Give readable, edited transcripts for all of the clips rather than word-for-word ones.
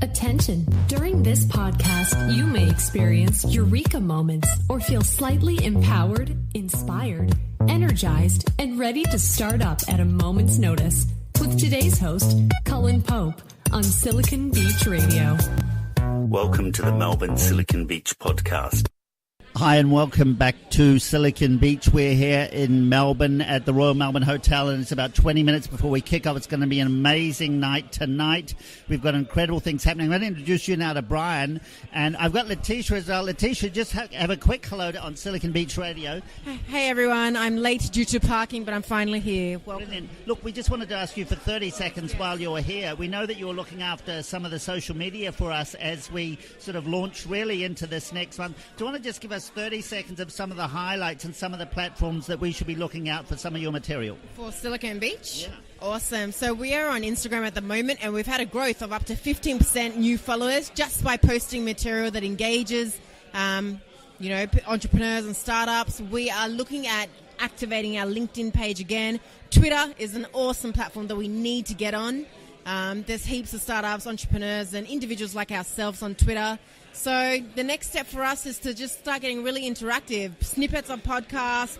Attention! During this podcast, you may experience eureka moments or feel slightly empowered, inspired, energized, and ready to start up at a moment's notice with today's host, Cullen Pope, on Silicon Beach Radio. Welcome to the Melbourne Silicon Beach podcast. Hi and welcome back to Silicon Beach. We're here in Melbourne at the Royal Melbourne Hotel, and it's about 20 minutes before we kick off. It's going to be an amazing night tonight. We've got incredible things happening. I'm going to introduce you now to Brian, and I've got Letitia as well. Letitia, just have a quick hello on Silicon Beach Radio. Hey everyone, I'm late due to parking, but I'm finally here. Welcome. Look, we just wanted to ask you for 30 seconds while you're here. We know that you're looking after some of the social media for us as we sort of launch really into this next one. Do you want to just give us 30 seconds of some of the highlights and some of the platforms that we should be looking out for some of your material? For Silicon Beach? Yeah. Awesome. So we are on Instagram at the moment, and we've had a growth of up to 15% new followers just by posting material that engages, entrepreneurs and startups. We are looking at activating our LinkedIn page again. Twitter is an awesome platform that we need to get on. There's heaps of startups, entrepreneurs, and individuals like ourselves on Twitter. So the next step for us is to just start getting really interactive. Snippets of podcasts,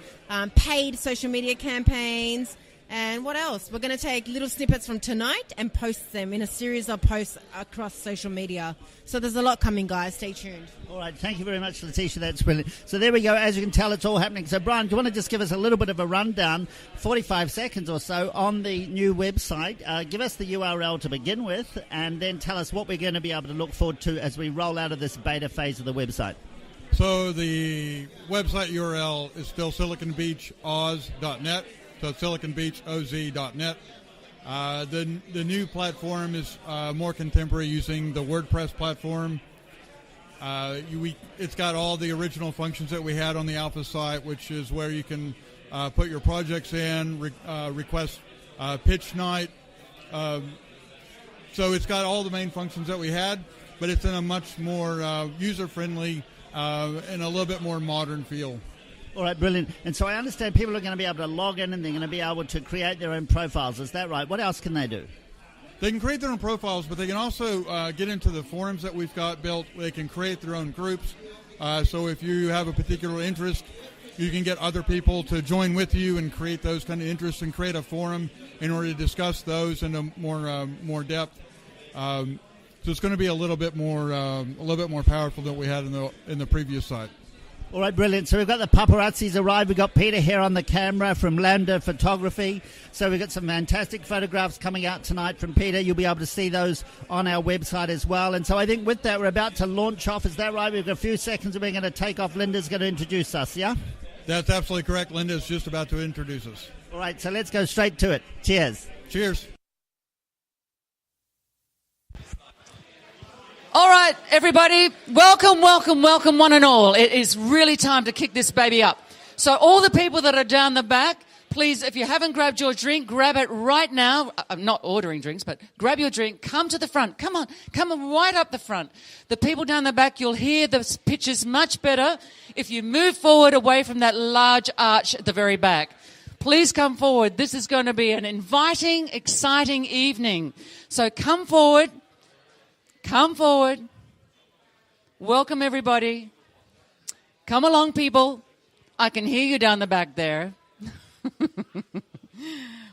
paid social media campaigns, and what else? We're going to take little snippets from tonight and post them in a series of posts across social media. So there's a lot coming, guys. Stay tuned. All right. Thank you very much, Letitia. That's brilliant. So there we go. As you can tell, it's all happening. So, Brian, do you want to just give us a little bit of a rundown, 45 seconds or so, on the new website? Give us the URL to begin with, and then tell us what we're going to be able to look forward to as we roll out of this beta phase of the website. So the website URL is still siliconbeachoz.net. So it's siliconbeachoz.net. The new platform is more contemporary, using the WordPress platform. It's got all the original functions that we had on the alpha site, which is where you can put your projects in, request pitch night. So it's got all the main functions that we had, but it's in a much more user-friendly and a little bit more modern feel. All right, brilliant. And so I understand people are going to be able to log in and they're going to be able to create their own profiles. Is that right? What else can they do? They can create their own profiles, but they can also get into the forums that we've got built. They can create their own groups. So if you have a particular interest, you can get other people to join with you and create those kind of interests and create a forum in order to discuss those in a more depth. So it's going to be a little bit more powerful than we had in the previous site. All right, brilliant. So we've got the paparazzis arrived. We've got Peter here on the camera from Lambda Photography. So we've got some fantastic photographs coming out tonight from Peter. You'll be able to see those on our website as well. And so I think with that, we're about to launch off. Is that right? We've got a few seconds and we're going to take off. Linda's going to introduce us, yeah? That's absolutely correct. Linda's just about to introduce us. All right, so let's go straight to it. Cheers. Cheers. All right, everybody, welcome, one and all. It is really time to kick this baby up. So all the people that are down the back, please, if you haven't grabbed your drink, grab it right now. I'm not ordering drinks, but grab your drink. Come to the front. Come on right up the front. The people down the back, you'll hear the pictures much better if you move forward away from that large arch at the very back. Please come forward. This is going to be an inviting, exciting evening. So come forward. Come forward. Welcome, everybody. Come along, people. I can hear you down the back there.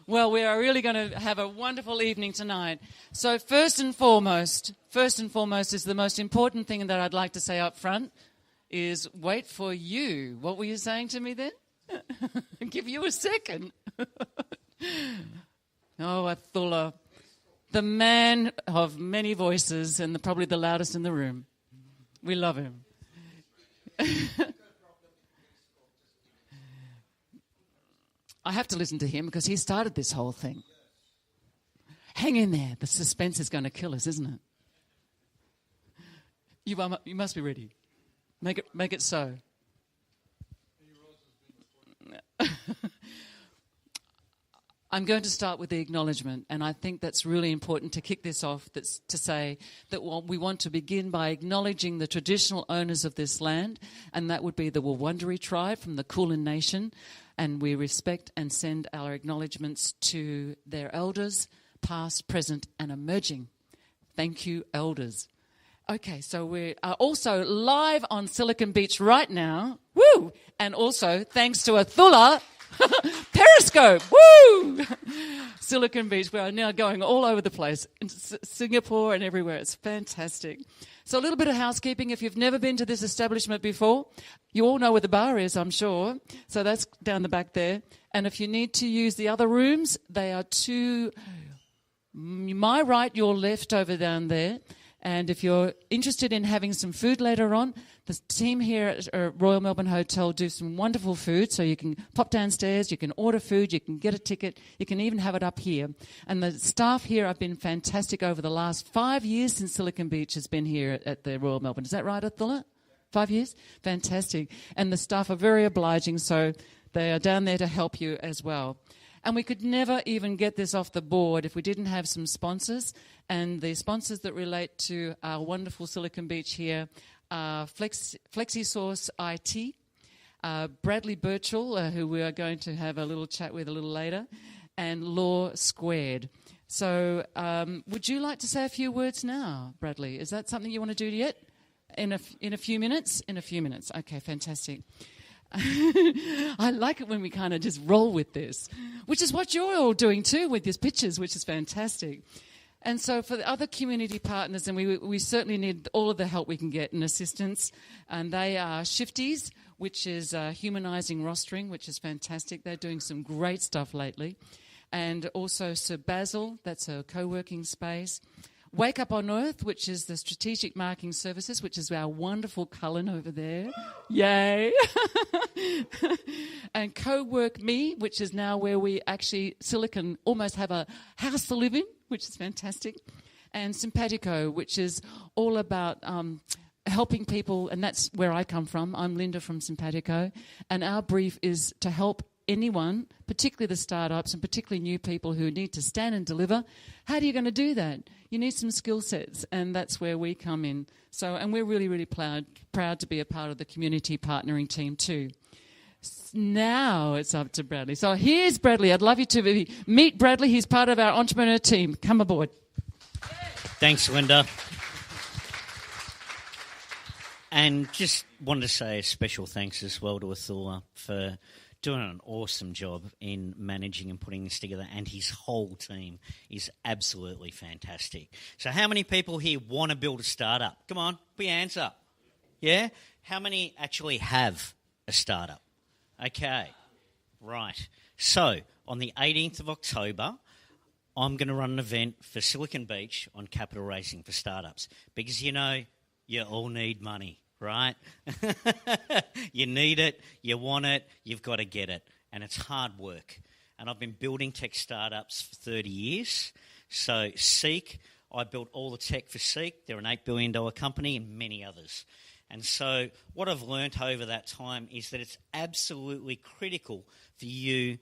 Well, we are really going to have a wonderful evening tonight. So first and foremost is the most important thing that I'd like to say up front is wait for you. What were you saying to me then? Give you a second. Oh, Athullah. The man of many voices and probably the loudest in the room. We love him. I have to listen to him because he started this whole thing. Hang in there. The suspense is going to kill us, isn't it? You must be ready. Make it so. I'm going to start with the acknowledgement, and I think that's really important to kick this off, that's to say that we want to begin by acknowledging the traditional owners of this land, and that would be the Wurundjeri tribe from the Kulin Nation, and we respect and send our acknowledgements to their elders, past, present, and emerging. Thank you, elders. Okay, so we are also live on Silicon Beach right now. Woo! And also, thanks to Athula, Periscope. Woo! Silicon Beach. We are now going all over the place, in Singapore and everywhere. It's fantastic. So a little bit of housekeeping. If you've never been to this establishment before, you all know where the bar is, I'm sure. So that's down the back there. And if you need to use the other rooms, they are to my right, your left over down there. And if you're interested in having some food later on, the team here at Royal Melbourne Hotel do some wonderful food. So you can pop downstairs, you can order food, you can get a ticket, you can even have it up here. And the staff here have been fantastic over the last 5 years since Silicon Beach has been here at the Royal Melbourne. Is that right, Athula? 5 years? Fantastic. And the staff are very obliging, so they are down there to help you as well. And we could never even get this off the board if we didn't have some sponsors. And the sponsors that relate to our wonderful Silicon Beach here are FlexiSource IT, Bradley Birchall, who we are going to have a little chat with a little later, and Law Squared. So would you like to say a few words now, Bradley? Is that something you want to do yet? In a few minutes? In a few minutes. Okay, fantastic. I like it when we kind of just roll with this, which is what you're all doing too with these pictures, which is fantastic. And so for the other community partners, and we certainly need all of the help we can get and assistance, and they are Shifties, which is humanising rostering, which is fantastic. They're doing some great stuff lately. And also Sir Basil, that's a co-working space. Wake Up on Earth, which is the strategic marketing services, which is our wonderful Cullen over there. Yay. And Co-Work Me, which is now where we actually, Silicon, almost have a house to live in, which is fantastic. And Simpatico, which is all about helping people, and that's where I come from. I'm Linda from Simpatico. And our brief is to help anyone, particularly the startups and particularly new people who need to stand and deliver. How are you going to do that? You need some skill sets, and that's where we come in. So, and we're really, really proud to be a part of the community partnering team too. Now it's up to Bradley. So here's Bradley. I'd love you to meet Bradley. He's part of our entrepreneur team. Come aboard. Thanks, Linda. And just wanted to say a special thanks as well to Athula for doing an awesome job in managing and putting this together, and his whole team is absolutely fantastic. So how many people here want to build a startup? Come on, put your hands up. Yeah? How many actually have a startup? Okay, right. So on the 18th of October, I'm going to run an event for Silicon Beach on capital raising for startups, because, you know, you all need money. Right? You need it, you want it, you've got to get it. And it's hard work. And I've been building tech startups for 30 years. So Seek, I built all the tech for Seek. They're an $8 billion company, and many others. And so what I've learnt over that time is that it's absolutely critical for you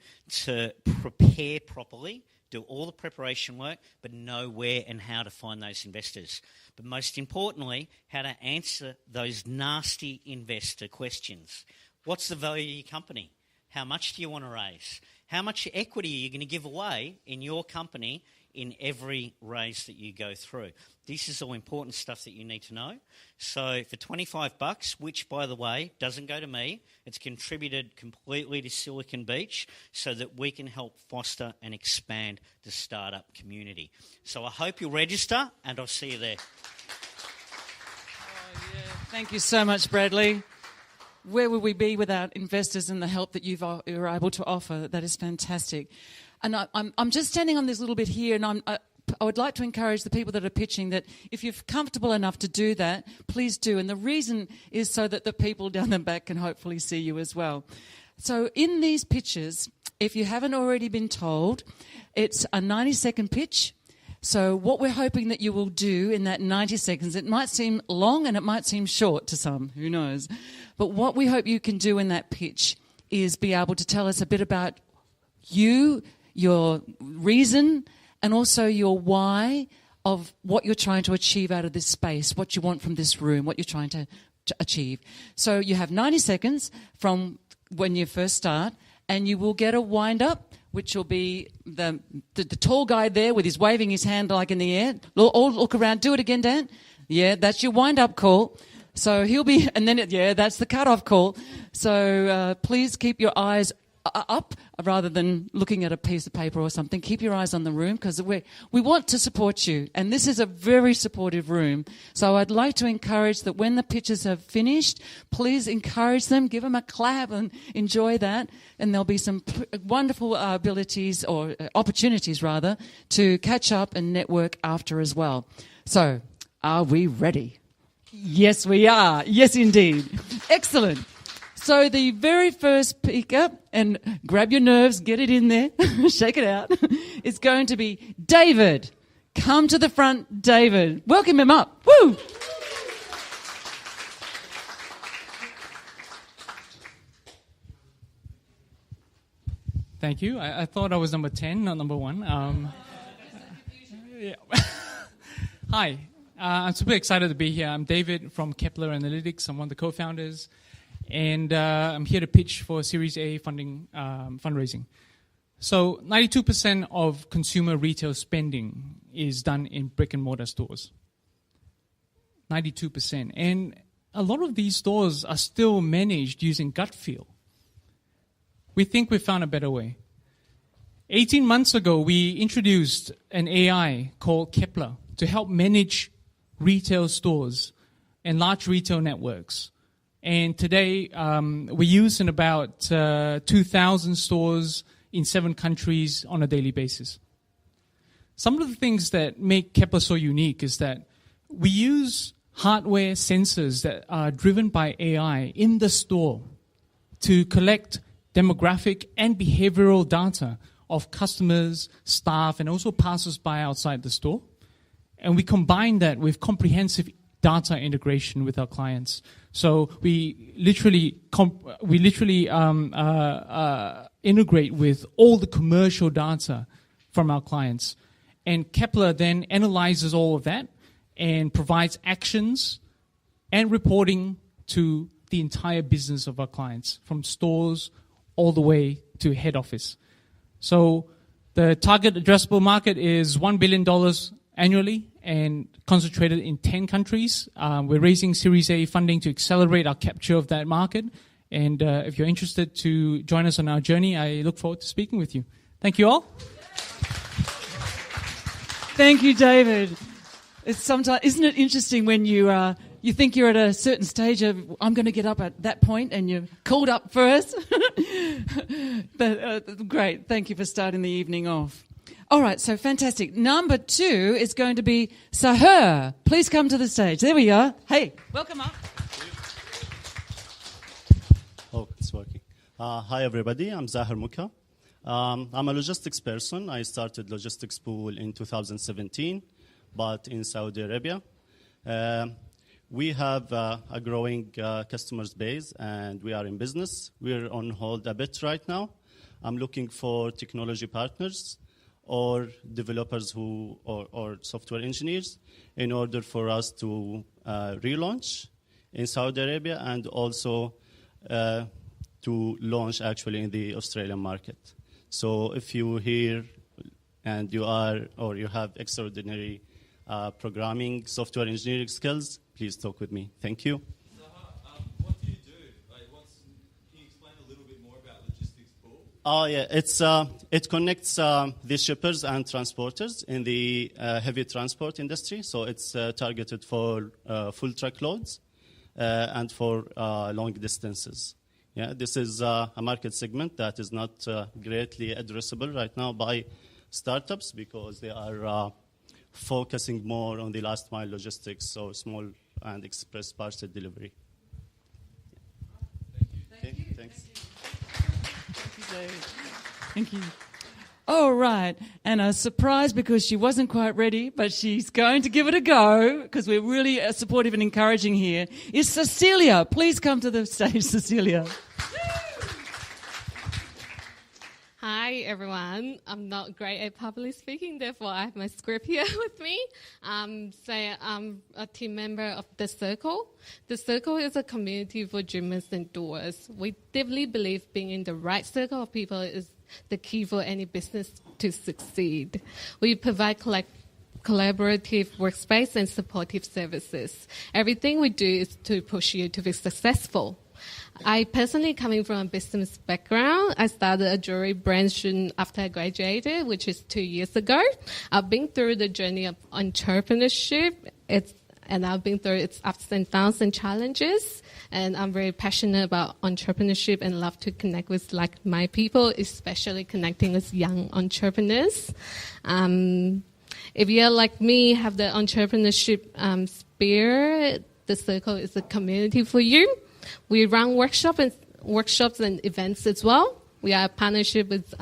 to prepare properly, do all the preparation work, but know where and how to find those investors. But most importantly, how to answer those nasty investor questions. What's the value of your company? How much do you want to raise? How much equity are you going to give away in your company in every raise that you go through? This is all important stuff that you need to know. So for $25, which, by the way, doesn't go to me, it's contributed completely to Silicon Beach so that we can help foster and expand the startup community. So I hope you'll register, and I'll see you there. Oh, yeah. Thank you so much, Bradley. Where would we be without investors and the help that you're able to offer? That is fantastic. And I'm just standing on this little bit here, and I would like to encourage the people that are pitching that if you're comfortable enough to do that, please do. And the reason is so that the people down the back can hopefully see you as well. So in these pitches, if you haven't already been told, it's a 90-second pitch. So what we're hoping that you will do in that 90 seconds, it might seem long and it might seem short to some, who knows. But what we hope you can do in that pitch is be able to tell us a bit about you, your reason, and also your why of what you're trying to achieve out of this space, what you want from this room, what you're trying to achieve. So you have 90 seconds from when you first start, and you will get a wind-up which will be the tall guy there with his waving his hand like in the air. All look around. Do it again, Dan. Yeah, that's your wind-up call. So he'll be, and then, that's the cut-off call. So please keep your eyes up rather than looking at a piece of paper or something. Keep your eyes on the room because we want to support you. And this is a very supportive room. So I'd like to encourage that when the pitches have finished, please encourage them, give them a clap and enjoy that. And there'll be some wonderful abilities or opportunities rather to catch up and network after as well. So are we ready? Yes, we are. Yes, indeed. Excellent. So the very first speaker, and grab your nerves, get it in there, shake it out, is going to be David. Come to the front, David. Welcome him up. Woo! Thank you. I thought I was number 10, not number 1. Yeah. Hi. I'm super excited to be here. I'm David from Kepler Analytics. I'm one of the co-founders. And I'm here to pitch for Series A funding, fundraising. So 92% of consumer retail spending is done in brick-and-mortar stores. 92%. And a lot of these stores are still managed using gut feel. We think we found a better way. 18 months ago, we introduced an AI called Kepler to help manage retail stores and large retail networks. And today, we use in about 2,000 stores in 7 countries on a daily basis. Some of the things that make Kepler so unique is that we use hardware sensors that are driven by AI in the store to collect demographic and behavioral data of customers, staff, and also passers-by outside the store. And we combine that with comprehensive data integration with our clients. So we literally integrate with all the commercial data from our clients. And Kepler then analyzes all of that and provides actions and reporting to the entire business of our clients, from stores all the way to head office. So the target addressable market is $1 billion annually and concentrated in 10 countries. We're raising Series A funding to accelerate our capture of that market. And if you're interested to join us on our journey, I look forward to speaking with you. Thank you all. Thank you, David. Isn't it interesting when you think you're at a certain stage of, I'm going to get up at that point, and you're called up first? But, great. Thank you for starting the evening off. All right, so fantastic. Number 2 is going to be Sahar. Please come to the stage. There we are. Hey, welcome up. Oh, it's working. Hi, everybody. I'm Zahar Mukha. I'm a logistics person. I started Logistics Pool in 2017, but in Saudi Arabia. We have a growing customers base, and we are in business. We're on hold a bit right now. I'm looking for technology partners or developers or software engineers in order for us to relaunch in Saudi Arabia and also to launch actually in the Australian market. So if you're here and you have extraordinary programming, software engineering skills, please talk with me. Thank you. What do you do? Can you explain a little bit more about Logistics Pool? Oh, yeah. It connects the shippers and transporters in the heavy transport industry. So it's targeted for full truckloads and for long distances. Yeah, this is a market segment that is not greatly addressable right now by startups because they are focusing more on the last mile logistics, so small and express parcel delivery. Thank you. Thanks. Thank you, David. Thank you. All right. And a surprise because she wasn't quite ready, but she's going to give it a go because we're really supportive and encouraging here, is Cecilia. Please come to the stage, Cecilia. Hi, everyone. I'm not great at public speaking, therefore I have my script here with me. So I'm a team member of The Circle. The Circle is a community for dreamers and doers. We deeply believe being in the right circle of people is the key for any business to succeed. We provide collaborative workspace and supportive services. Everything we do is to push you to be successful. I personally, coming from a business background, I started a jewelry brand soon after I graduated, which is 2 years ago. I've been through the journey of entrepreneurship, and I've been through its ups and downs and challenges. And I'm very passionate about entrepreneurship and love to connect with like-minded people, especially connecting with young entrepreneurs. If you're like me, have the entrepreneurship spirit, the Circle is a community for you. We run workshops and events as well. We are a partnership with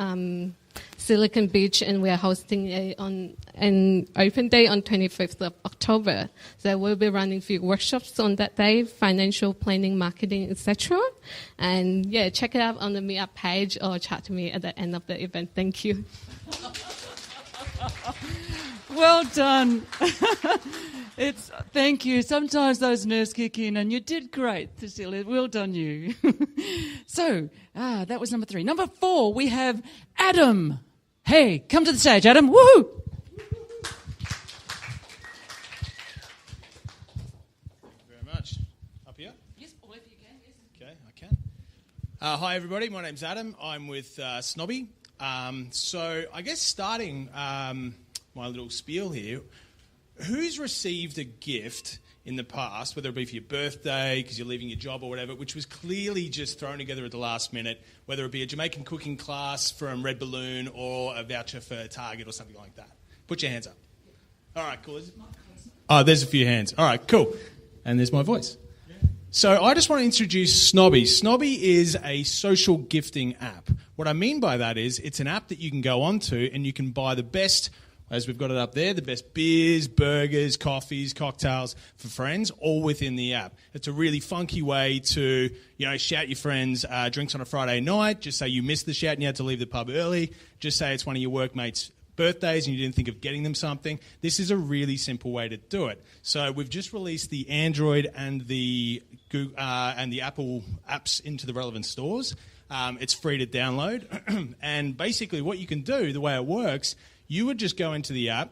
Silicon Beach, and we are hosting an open day on 25th of October. So we'll be running a few workshops on that day, financial planning, marketing, etc. And yeah, check it out on the Meetup page or chat to me at the end of the event. Thank you. Well done. Thank you. Sometimes those nerves kick in, and you did great, Cecilia. Well done, you. So, that was number 3. Number 4, we have Adam. Hey, come to the stage, Adam. Woohoo! Very much. Up here? Yes, or if you can. Yes. Okay, I can. Hi, everybody. My name's Adam. I'm with Snobby. So, I guess starting my little spiel here, who's received a gift in the past, whether it be for your birthday, because you're leaving your job or whatever, which was clearly just thrown together at the last minute, whether it be a Jamaican cooking class from Red Balloon or a voucher for Target or something like that? Put your hands up. All right, cool. Oh, there's a few hands. All right, cool. And there's my voice. So I just want to introduce Snobby. Snobby is a social gifting app. What I mean by that is it's an app that you can go onto and you can buy the best, as we've got it up there, the best beers, burgers, coffees, cocktails for friends, all within the app. It's a really funky way to, shout your friends drinks on a Friday night. Just say you missed the shout and you had to leave the pub early. Just say it's one of your workmates' birthdays and you didn't think of getting them something. This is a really simple way to do it. So we've just released the Android and the Google, and the Apple apps into the relevant stores. It's free to download. And basically what you can do, the way it works, you would just go into the app,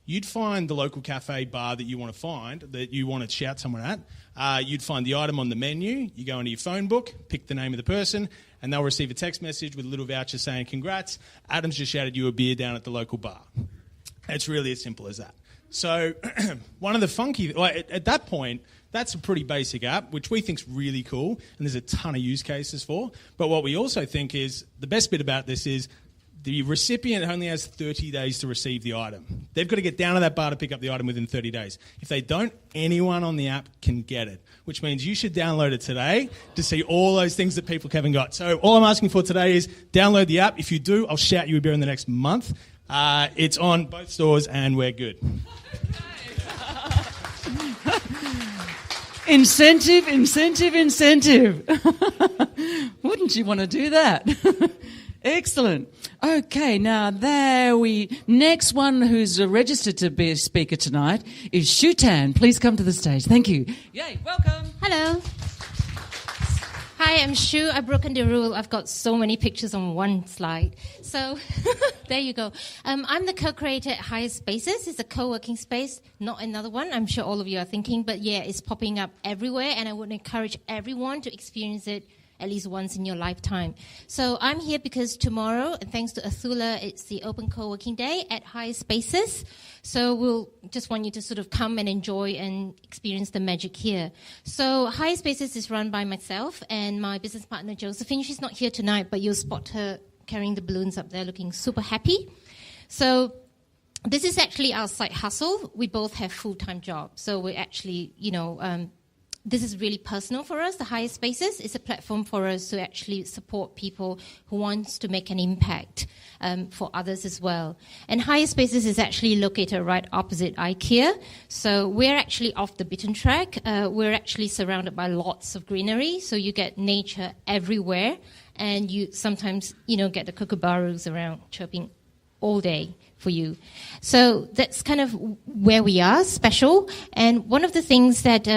you'd find the local cafe bar that you want to find, that you want to shout someone at, you'd find the item on the menu, you go into your phone book, pick the name of the person, and they'll receive a text message with a little voucher saying, congrats, Adam's just shouted you a beer down at the local bar. It's really as simple as that. So one of the funky, at that point, that's a pretty basic app, which we think's really cool, and there's a ton of use cases for. But what we also think is, the best bit about this is, the recipient only has 30 days to receive the item. They've got to get down to that bar to pick up the item within 30 days. If they don't, anyone on the app can get it, which means you should download it today to see all those things that people haven't got. So all I'm asking for today is download the app. If you do, I'll shout you a beer in the next month. It's on both stores and we're good. Incentive. Wouldn't you want to do that? Excellent. Okay, now next one who's registered to be a speaker tonight is Shutan. Please come to the stage. Thank you. Yay, welcome. Hello. Hi, I'm Shu. I've broken the rule. I've got so many pictures on one slide. So there you go. I'm the co-creator at Higher Spaces. It's a co-working space, not another one. I'm sure all of you are thinking, but yeah, it's popping up everywhere, and I would encourage everyone to experience it at least once in your lifetime. So I'm here because tomorrow, and thanks to Athula, it's the Open Co-working Day at Higher Spaces. So we'll just want you to sort of come and enjoy and experience the magic here. So Higher Spaces is run by myself and my business partner, Josephine. She's not here tonight, but you'll spot her carrying the balloons up there looking super happy. So this is actually our side hustle. We both have full-time jobs. So we're actually, this is really personal for us. The Higher Spaces is a platform for us to actually support people who wants to make an impact for others as well. And Higher Spaces is actually located right opposite IKEA. So we're actually off the beaten track. We're actually surrounded by lots of greenery. So you get nature everywhere. And you sometimes, get the kookaburras around chirping all day for you. So that's kind of where we are, special. And one of the things that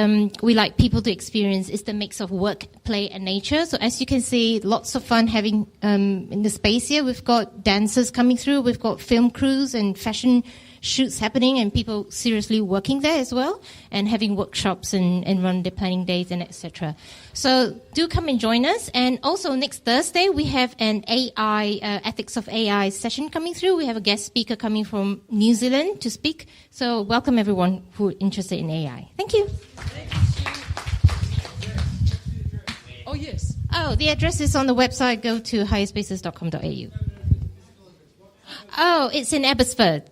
we like people to experience is the mix of work play, and nature. So as you can see, lots of fun having in the space here. We've got dancers coming through. We've got film crews and fashion shoots happening, and people seriously working there as well, and having workshops and run their planning days and etc. So do come and join us. And also next Thursday we have an AI ethics of AI session coming through. We have a guest speaker coming from New Zealand to speak. So welcome everyone who are interested in AI. Thank you. Oh yes. Oh, the address is on the website. Go to higherspaces.com.au. Oh, it's in Abbotsford.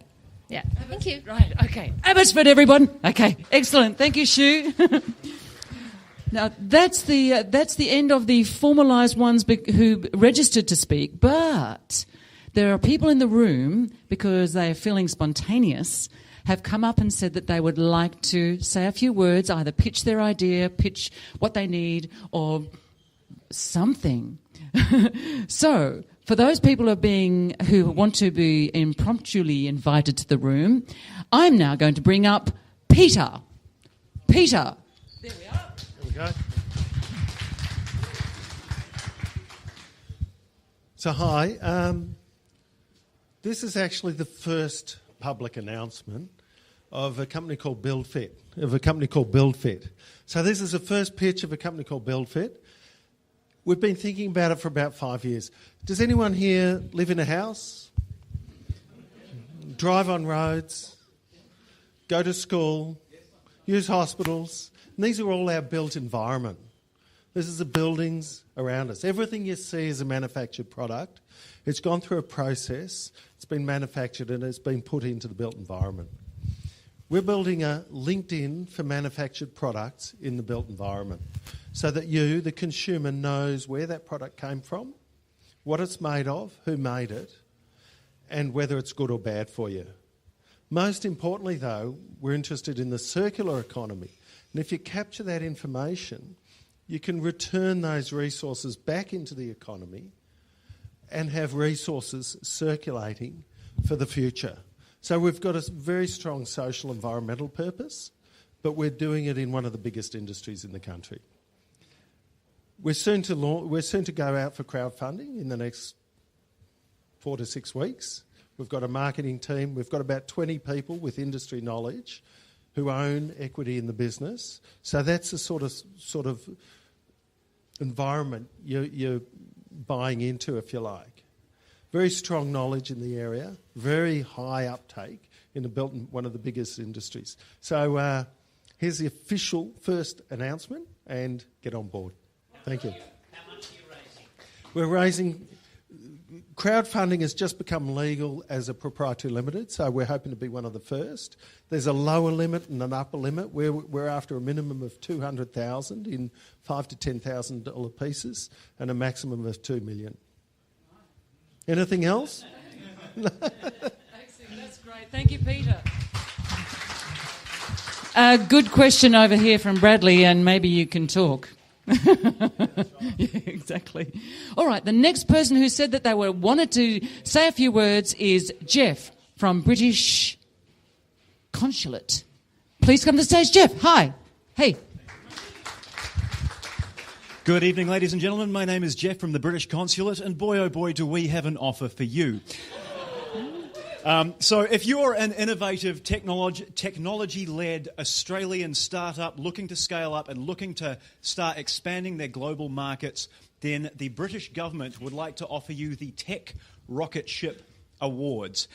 Yeah, thank you. Right, okay. Abbotsford, everyone. Okay, excellent. Thank you, Shu. Now, that's the end of the formalised ones who registered to speak, but there are people in the room, because they are feeling spontaneous, have come up and said that they would like to say a few words, either pitch their idea, pitch what they need, or something. So, for those people who want to be impromptuly invited to the room, I'm now going to bring up Peter. Peter. There we are. There we go. So hi, this is actually the first public announcement of a company called BuildFit, So this is the first pitch of a company called BuildFit. We've been thinking about it for about 5 years. Does anyone here live in a house? Drive on roads? Go to school? Use hospitals? And these are all our built environment. This is the buildings around us. Everything you see is a manufactured product. It's gone through a process. It's been manufactured and it's been put into the built environment. We're building a LinkedIn for manufactured products in the built environment so that you, the consumer, knows where that product came from, what it's made of, who made it, and whether it's good or bad for you. Most importantly, though, we're interested in the circular economy. And if you capture that information, you can return those resources back into the economy and have resources circulating for the future. So we've got a very strong social environmental purpose, but we're doing it in one of the biggest industries in the country. We're soon to go out for crowdfunding in the next 4 to 6 weeks. We've got a marketing team. We've got about 20 people with industry knowledge who own equity in the business. So that's the sort of environment you're buying into, if you like. Very strong knowledge in the area, very high uptake in one of the biggest industries. So here's the official first announcement, and get on board. Thank you. How much are you raising? We're raising... Crowdfunding has just become legal as a proprietary limited, so we're hoping to be one of the first. There's a lower limit and an upper limit. We're after a minimum of $200,000 in $5,000 to $10,000 pieces and a maximum of $2 million. Anything else? Excellent, that's great. Thank you, Peter. Good question over here from Bradley, and maybe you can talk. Yeah, exactly. All right, the next person who said that they wanted to say a few words is Jeff from British Consulate. Please come to the stage, Jeff. Hi. Hey. Good evening, ladies and gentlemen. My name is Jeff from the British Consulate, and boy, oh boy, do we have an offer for you. So if you're an innovative technology-led Australian startup looking to scale up and looking to start expanding their global markets, then the British government would like to offer you the Tech Rocket Ship Awards.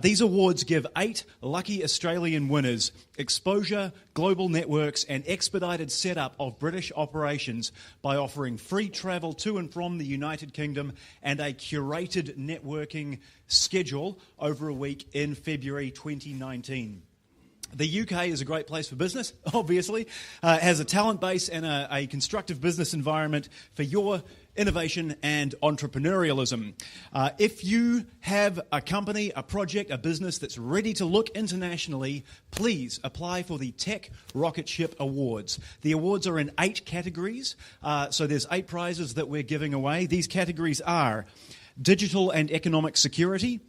These awards give 8 lucky Australian winners exposure, global networks and expedited setup of British operations by offering free travel to and from the United Kingdom and a curated networking schedule over a week in February 2019. The UK is a great place for business, obviously. It has a talent base and a constructive business environment for your innovation and entrepreneurialism. If you have a company, a project, a business that's ready to look internationally, please apply for the Tech Rocket Ship Awards. The awards are in 8 categories, so there's 8 prizes that we're giving away. These categories are digital and economic security,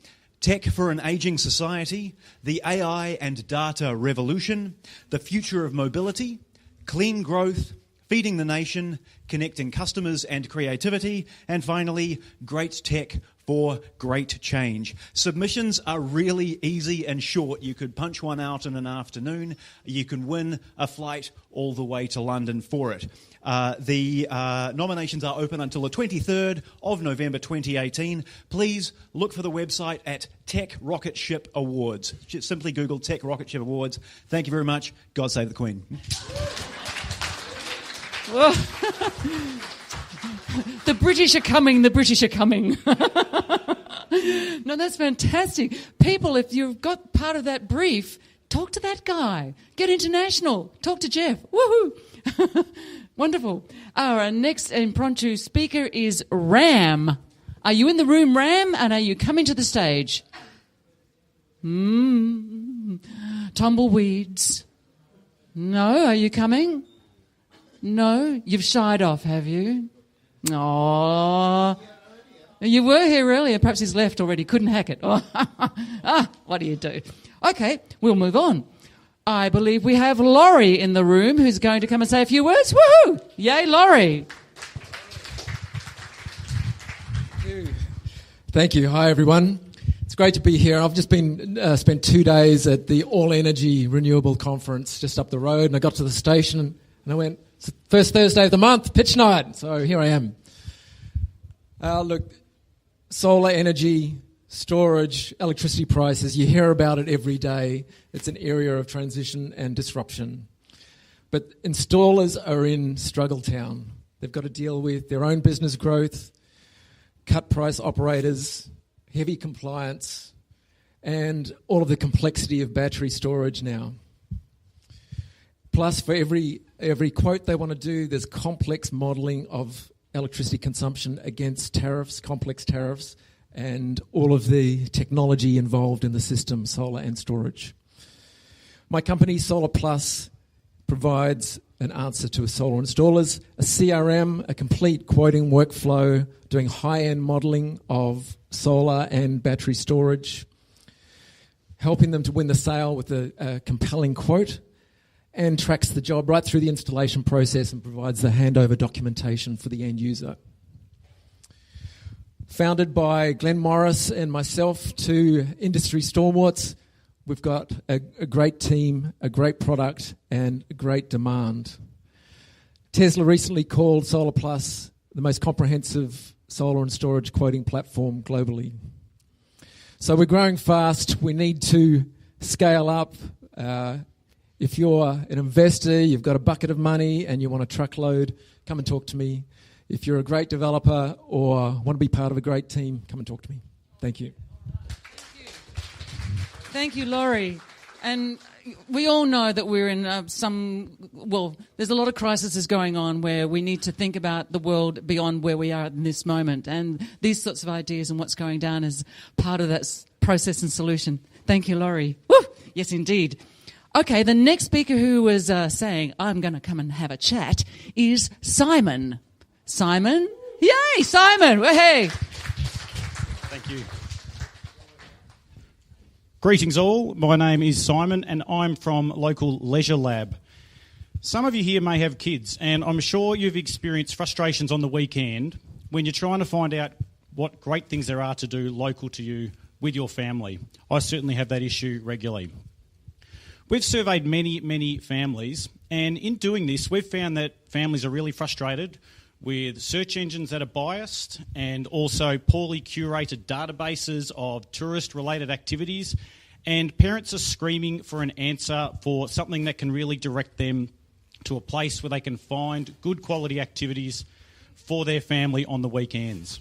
tech for an aging society, the AI and data revolution, the future of mobility, clean growth, feeding the nation, connecting customers and creativity, and finally, great tech for great change. Submissions are really easy and short. You could punch one out in an afternoon. You can win a flight all the way to London for it. The nominations are open until the 23rd of November 2018. Please look for the website at Tech Rocket Ship Awards. Just simply Google Tech Rocket Ship Awards. Thank you very much. God save the Queen. The British are coming, the British are coming. No, that's fantastic. People, if you've got part of that brief, talk to that guy. Get international. Talk to Jeff. Woohoo! Wonderful. Our next impromptu speaker is Ram. Are you in the room, Ram? And are you coming to the stage? Tumbleweeds. No, are you coming? No? You've shied off, have you? Oh, you were here earlier. Perhaps he's left already. Couldn't hack it. What do you do? Okay, we'll move on. I believe we have Laurie in the room who's going to come and say a few words. Woohoo! Yay, Laurie. Thank you. Hi, everyone. It's great to be here. I've just been spent 2 days at the All Energy Renewable Conference just up the road, and I got to the station and I went, it's the first Thursday of the month, pitch night. So here I am. Look, solar energy, storage, electricity prices, you hear about it every day. It's an area of transition and disruption. But installers are in struggle town. They've got to deal with their own business growth, cut price operators, heavy compliance, and all of the complexity of battery storage now. Plus, for every quote they want to do, there's complex modelling of electricity consumption against tariffs, complex tariffs, and all of the technology involved in the system, solar and storage. My company, Solar Plus, provides an answer to solar installers, a CRM, a complete quoting workflow, doing high-end modelling of solar and battery storage, helping them to win the sale with a compelling quote, and tracks the job right through the installation process and provides the handover documentation for the end user. Founded by Glenn Morris and myself, two industry stalwarts, we've got a great team, a great product, and a great demand. Tesla recently called Solar Plus the most comprehensive solar and storage quoting platform globally. So we're growing fast. We need to scale up. If you're an investor, you've got a bucket of money and you want a truckload, come and talk to me. If you're a great developer or want to be part of a great team, come and talk to me. Thank you. Thank you, Laurie. And we all know that we're in there's a lot of crises going on where we need to think about the world beyond where we are in this moment. And these sorts of ideas and what's going down is part of that process and solution. Thank you, Laurie. Woo! Yes, indeed. Okay, the next speaker who was saying, I'm going to come and have a chat, is Simon. Simon? Yay, Simon! Hey! Thank you. Greetings all, my name is Simon and I'm from local Leisure Lab. Some of you here may have kids and I'm sure you've experienced frustrations on the weekend when you're trying to find out what great things there are to do local to you with your family. I certainly have that issue regularly. We've surveyed many families, and in doing this, we've found that families are really frustrated with search engines that are biased and also poorly curated databases of tourist-related activities, and parents are screaming for an answer for something that can really direct them to a place where they can find good quality activities for their family on the weekends.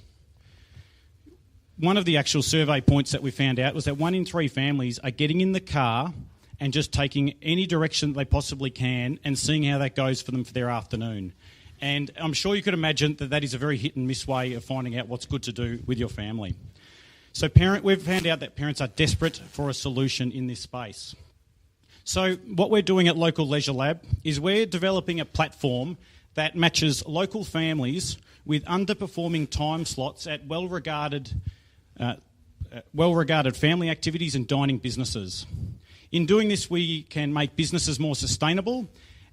One of the actual survey points that we found out was that 1 in 3 families are getting in the car and just taking any direction they possibly can and seeing how that goes for them for their afternoon. And I'm sure you could imagine that that is a very hit and miss way of finding out what's good to do with your family. So we've found out that parents are desperate for a solution in this space. So what we're doing at Local Leisure Lab is we're developing a platform that matches local families with underperforming time slots at well-regarded family activities and dining businesses. In doing this, we can make businesses more sustainable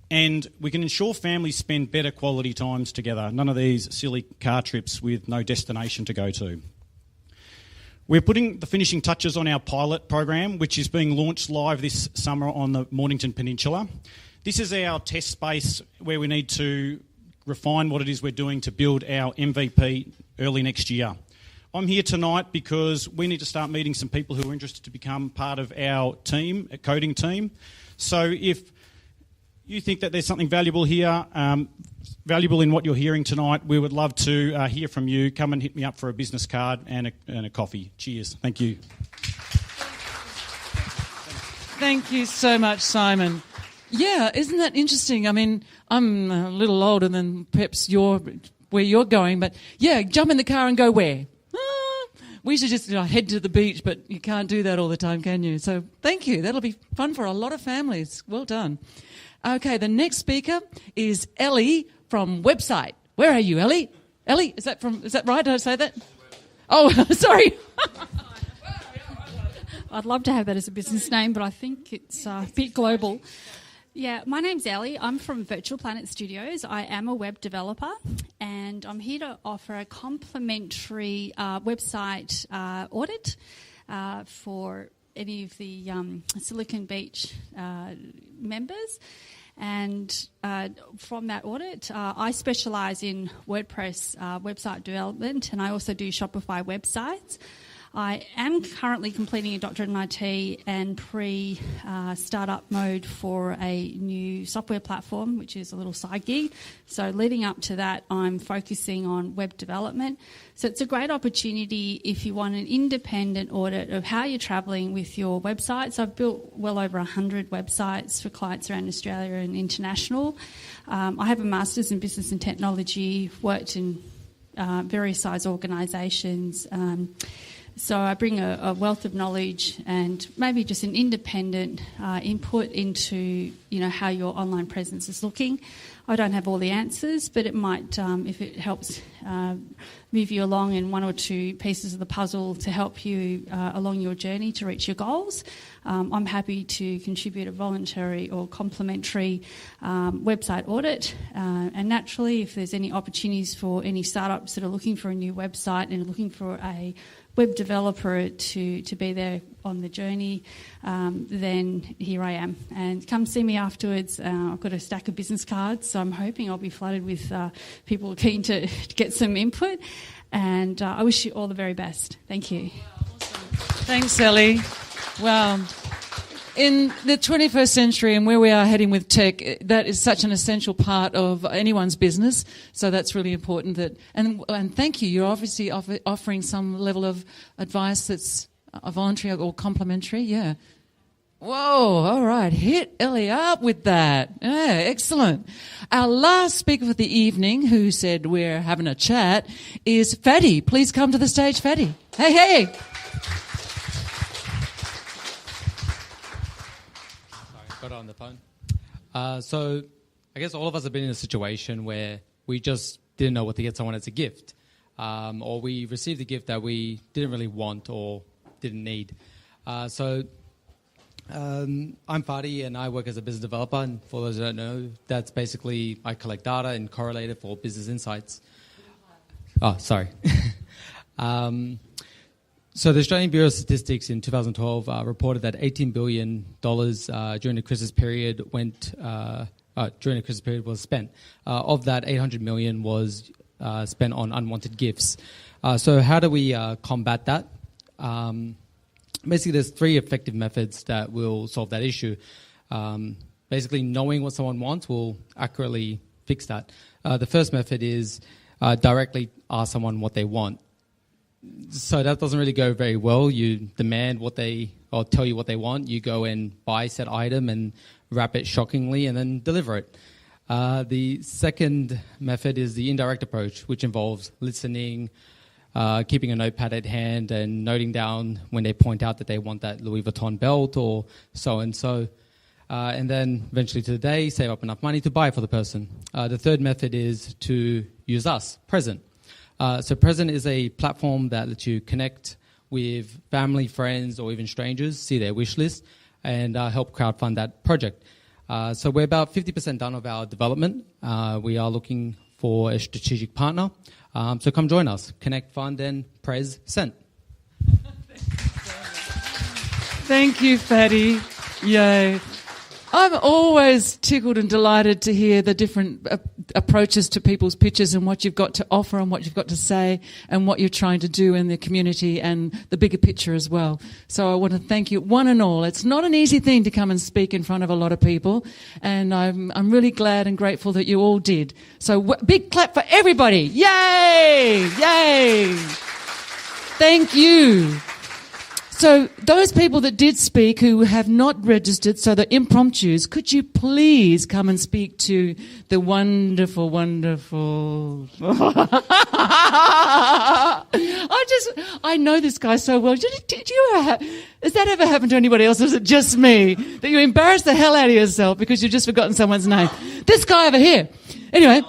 And we can ensure families spend better quality times together. None of these silly car trips with no destination to go to. We're putting the finishing touches on our pilot program, which is being launched live this summer on the Mornington Peninsula. This is our test space where we need to refine what it is we're doing to build our MVP early next year. I'm here tonight because we need to start meeting some people who are interested to become part of our team, a coding team. So if you think that there's something valuable here, valuable in what you're hearing tonight, we would love to hear from you. Come and hit me up for a business card and a coffee. Cheers. Thank you. Thank you so much, Simon. Yeah, isn't that interesting? I mean, I'm a little older than perhaps where you're going, but yeah, jump in the car and go where? We should just head to the beach, but you can't do that all the time, can you? So thank you. That'll be fun for a lot of families. Well done. Okay, the next speaker is Ellie from Website. Where are you, Ellie? Ellie, is that right? Did I say that? Oh, sorry. I'd love to have that as a business name, but I think it's a bit global. Yeah, my name's Ellie. I'm from Virtual Planet Studios. I am a web developer, and I'm here to offer a complimentary website audit for any of the Silicon Beach members. And from that audit, I specialise in WordPress website development, and I also do Shopify websites. I am currently completing a doctorate in IT and pre-startup mode for a new software platform, which is a little side gig. So leading up to that, I'm focusing on web development. So it's a great opportunity if you want an independent audit of how you're travelling with your websites. I've built well over 100 websites for clients around Australia and international. I have a Master's in Business and Technology, worked in various size organisations. So I bring a wealth of knowledge and maybe just an independent input into, how your online presence is looking. I don't have all the answers, but it might, if it helps move you along in one or two pieces of the puzzle to help you along your journey to reach your goals. I'm happy to contribute a voluntary or complimentary website audit. And naturally, if there's any opportunities for any startups that are looking for a new website and are looking for a web developer to be there on the journey, then here I am. And come see me afterwards. I've got a stack of business cards, so I'm hoping I'll be flooded with people keen to get some input. And I wish you all the very best. Thank you. Thanks, Ellie. Wow. In the 21st century and where we are heading with tech, that is such an essential part of anyone's business. So that's really important. And thank you. You're obviously offering some level of advice that's voluntary or complimentary. Yeah. Whoa. All right. Hit Ellie up with that. Yeah, excellent. Our last speaker for the evening, who said we're having a chat, is Fatty. Please come to the stage, Fatty. Hey. Got it on the phone. So I guess all of us have been in a situation where we just didn't know what to get someone as a gift, or we received a gift that we didn't really want or didn't need. I'm Fadi and I work as a business developer, and for those who don't know, that's basically I collect data and correlate it for business insights. Oh, sorry. So the Australian Bureau of Statistics in 2012 reported that $18 billion during the Christmas period was spent. Of that, $800 million was spent on unwanted gifts. So how do we combat that? Basically, there's three effective methods that will solve that issue. Basically, knowing what someone wants will accurately fix that. The first method is directly ask someone what they want. So that doesn't really go very well. You demand or tell you what they want. You go and buy said item and wrap it shockingly and then deliver it. The second method is the indirect approach, which involves listening, keeping a notepad at hand and noting down when they point out that they want that Louis Vuitton belt or so-and-so. And then eventually to the day, save up enough money to buy it for the person. The third method is to use us, Present. So Present is a platform that lets you connect with family, friends, or even strangers, see their wish list, and help crowdfund that project. So we're about 50% done of our development. We are looking for a strategic partner. So come join us. Connect, Fund, and Prez Sent. Thank you, Fatty. Yay. I'm always tickled and delighted to hear the different approaches to people's pitches and what you've got to offer and what you've got to say and what you're trying to do in the community and the bigger picture as well. So I want to thank you one and all. It's not an easy thing to come and speak in front of a lot of people, and I'm really glad and grateful that you all did. So big clap for everybody. Yay! Yay! Thank you. So those people that did speak who have not registered, so the impromptus, could you please come and speak to the wonderful, wonderful... I know this guy so well. Did you ever has that ever happened to anybody else, or is it just me? That you embarrass the hell out of yourself because you've just forgotten someone's name? This guy over here. Anyway,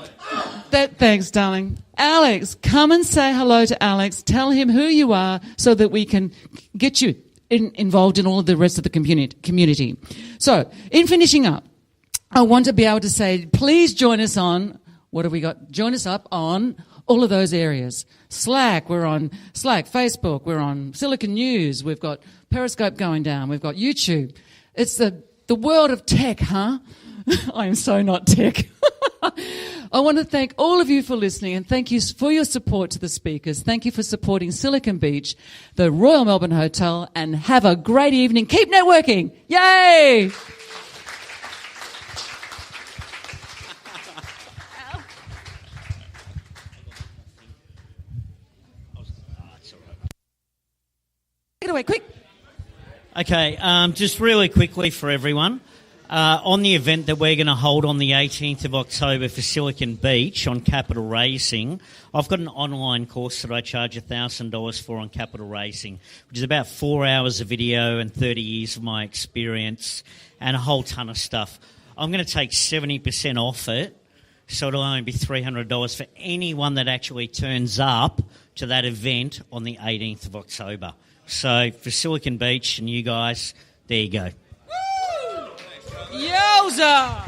thanks, darling. Alex, come and say hello to Alex. Tell him who you are so that we can get you involved in all of the rest of the community. So, in finishing up, I want to be able to say, please join us on, what have we got? Join us up on all of those areas. Slack, we're on Slack. Facebook, we're on Silicon News. We've got Periscope going down. We've got YouTube. It's the world of tech, huh? I am so not tech. I want to thank all of you for listening and thank you for your support to the speakers. Thank you for supporting Silicon Beach, the Royal Melbourne Hotel, and have a great evening. Keep networking. Yay! Take it away, quick. Okay, just really quickly for everyone. On the event that we're going to hold on the 18th of October for Silicon Beach on capital raising, I've got an online course that I charge $1,000 for on capital raising, which is about 4 hours of video and 30 years of my experience and a whole ton of stuff. I'm going to take 70% off it, so it'll only be $300 for anyone that actually turns up to that event on the 18th of October. So for Silicon Beach and you guys, there you go. Yowza!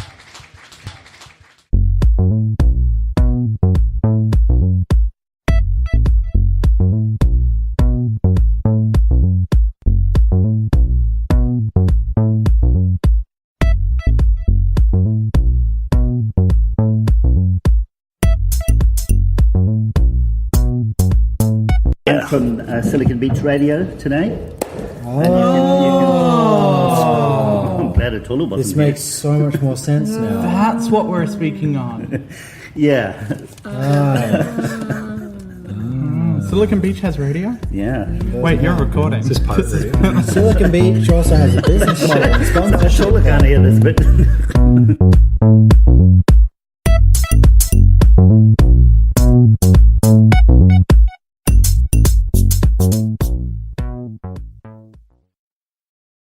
From Silicon Beach Radio today. I'm glad I told him. This makes so much more sense now. That's what we're speaking on. Yeah. Silicon Beach has radio? Yeah. Wait, you're recording. This is part of radio. Silicon Beach also has a business model. I'm sure we can't hear this bit.